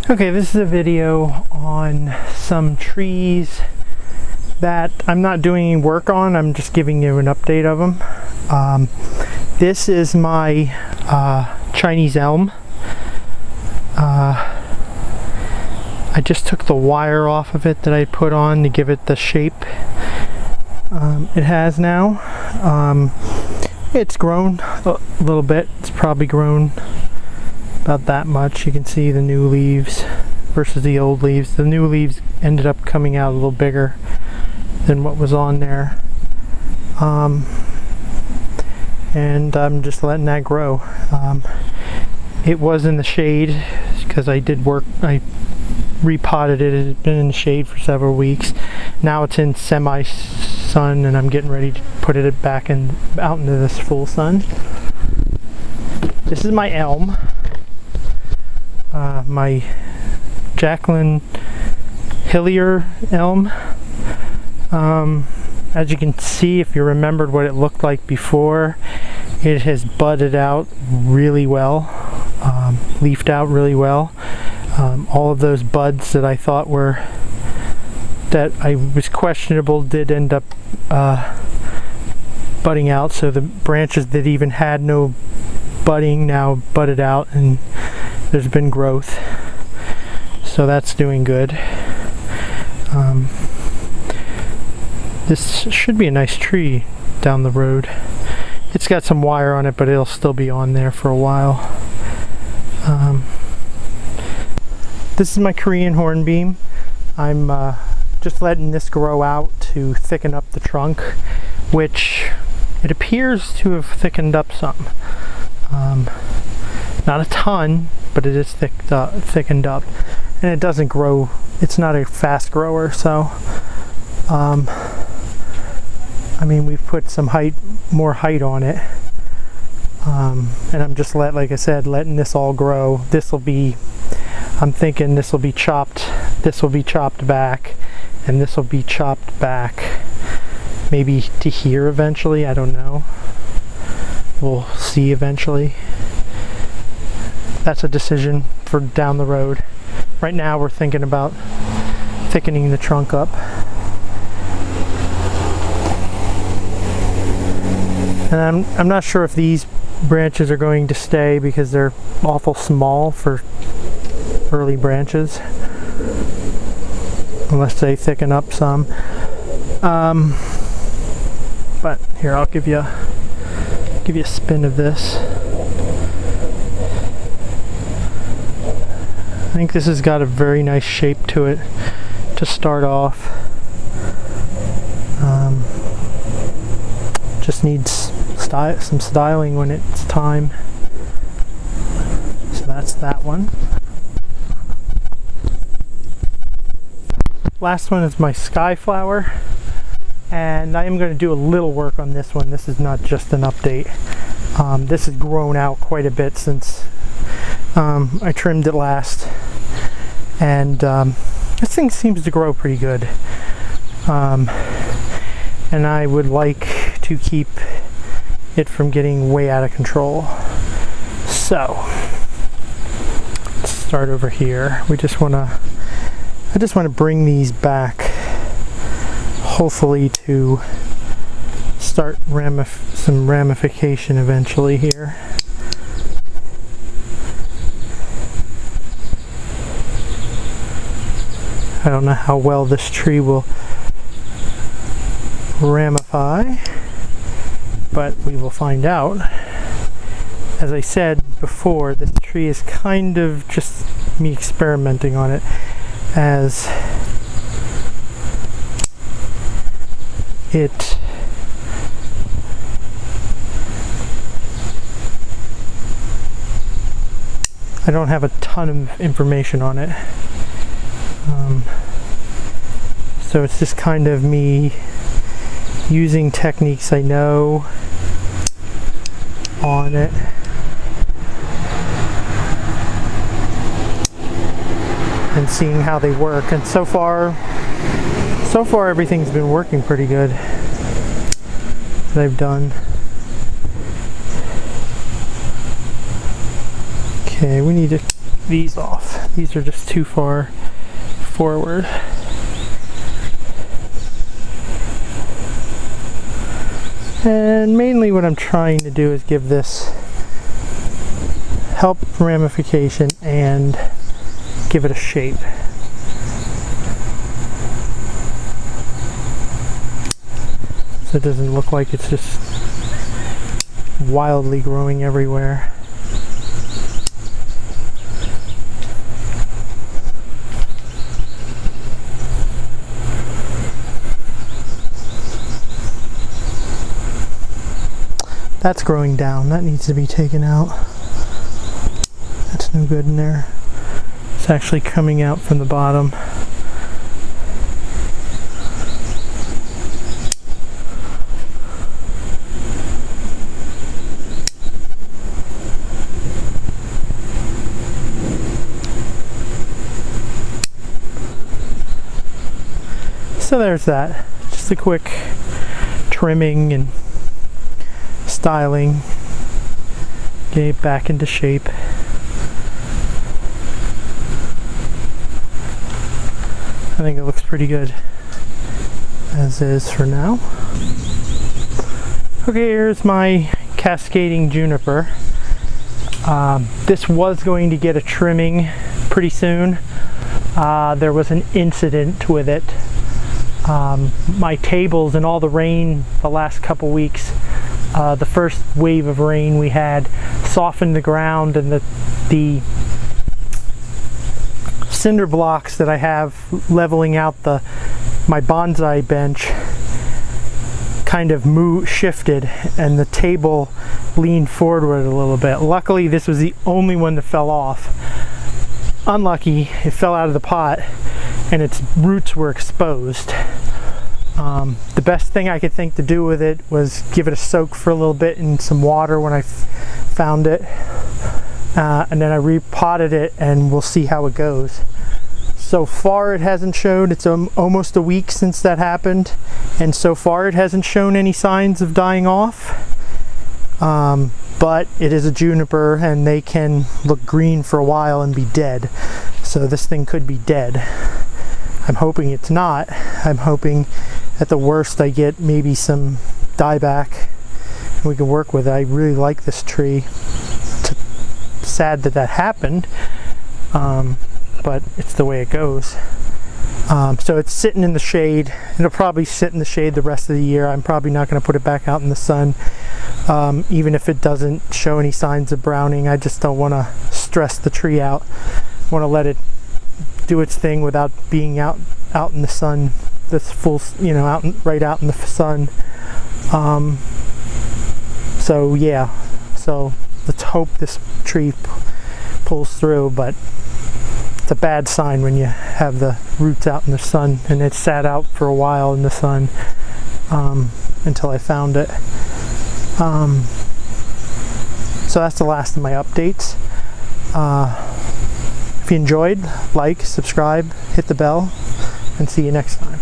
Okay, this is a video on some trees that I'm not doing any work on. I'm just giving you an update of them. This is my Chinese elm. I just took the wire off of it that I put on to give it the shape it has now. It's grown a little bit. It's probably grown about that much. You can see the new leaves versus the old leaves. The new leaves ended up coming out a little bigger than what was on there. And I'm just letting that grow. It was in the shade because I did work. I repotted it. It had been in the shade for several weeks. Now it's in semi-sun, and I'm getting ready to put it back out into this full sun. This is my elm. My Jacqueline Hillier elm. As you can see, if you remembered what it looked like before, it has budded out really well, leafed out really well. All of those buds that I thought that I was questionable did end up budding out, so the branches that even had no budding now budded out, and there's been growth, so that's doing good. This should be a nice tree down the road. It's got some wire on it, but it'll still be on there for a while. This is my Korean hornbeam. I'm just letting this grow out to thicken up the trunk, which it appears to have thickened up some. Not a ton, but it is thickened up, and it doesn't grow. It's not a fast grower, so I mean, we've put some more height on it, and I'm just like I said, letting this all grow. I'm thinking this will be chopped. This will be chopped back, and this will be chopped back, maybe to here eventually. I don't know. We'll see eventually. That's a decision for down the road. Right now we're thinking about thickening the trunk up. And I'm not sure if these branches are going to stay because they're awful small for early branches, unless they thicken up some. But here, I'll give you a spin of this. I think this has got a very nice shape to it to start off. Just needs some styling when it's time. So that's that one. Last one is my skyflower, and I am going to do a little work on this one. This is not just an update. This has grown out quite a bit since I trimmed it last, and this thing seems to grow pretty good, and I would like to keep it from getting way out of control. So let's start over here. I just want to bring these back, hopefully to start some ramification eventually here. I don't know how well this tree will ramify, but we will find out. As I said before, this tree is kind of just me experimenting on it, as I don't have a ton of information on it. So it's just kind of me using techniques I know on it. And seeing how they work. And so far everything's been working pretty good that I've done. Okay, we need to these off. These are just too far forward. And mainly what I'm trying to do is give this help ramification and give it a shape. So it doesn't look like it's just wildly growing everywhere. That's growing down. That needs to be taken out. That's no good in there. It's actually coming out from the bottom. So there's that. Just a quick trimming and styling, get it back into shape. I think it looks pretty good as is for now. Okay, here's my Cascading Juniper. This was going to get a trimming pretty soon. There was an incident with it. My tables and all the rain the last couple weeks, the first wave of rain we had softened the ground, and the cinder blocks that I have leveling out my bonsai bench kind of shifted, and the table leaned forward a little bit. Luckily, this was the only one that fell off. Unlucky, it fell out of the pot and its roots were exposed. The best thing I could think to do with it was give it a soak for a little bit in some water when I found it, and then I repotted it, and we'll see how it goes. So far it hasn't showed, it's almost a week since that happened, and so far it hasn't shown any signs of dying off. But it is a juniper and they can look green for a while and be dead. So this thing could be dead. I'm hoping it's not. I'm hoping at the worst I get maybe some dieback and we can work with it. I really like this tree. It's sad that that happened, but it's the way it goes. So it's sitting in the shade. It'll probably sit in the shade the rest of the year. I'm probably not going to put it back out in the sun, even if it doesn't show any signs of browning. I just don't want to stress the tree out. I want to let it do its thing without being out in the sun. This full, right out in the sun. So yeah. So let's hope this tree pulls through, but it's a bad sign when you have the roots out in the sun, and it sat out for a while in the sun until I found it. So that's the last of my updates. If you enjoyed, like, subscribe, hit the bell, and see you next time.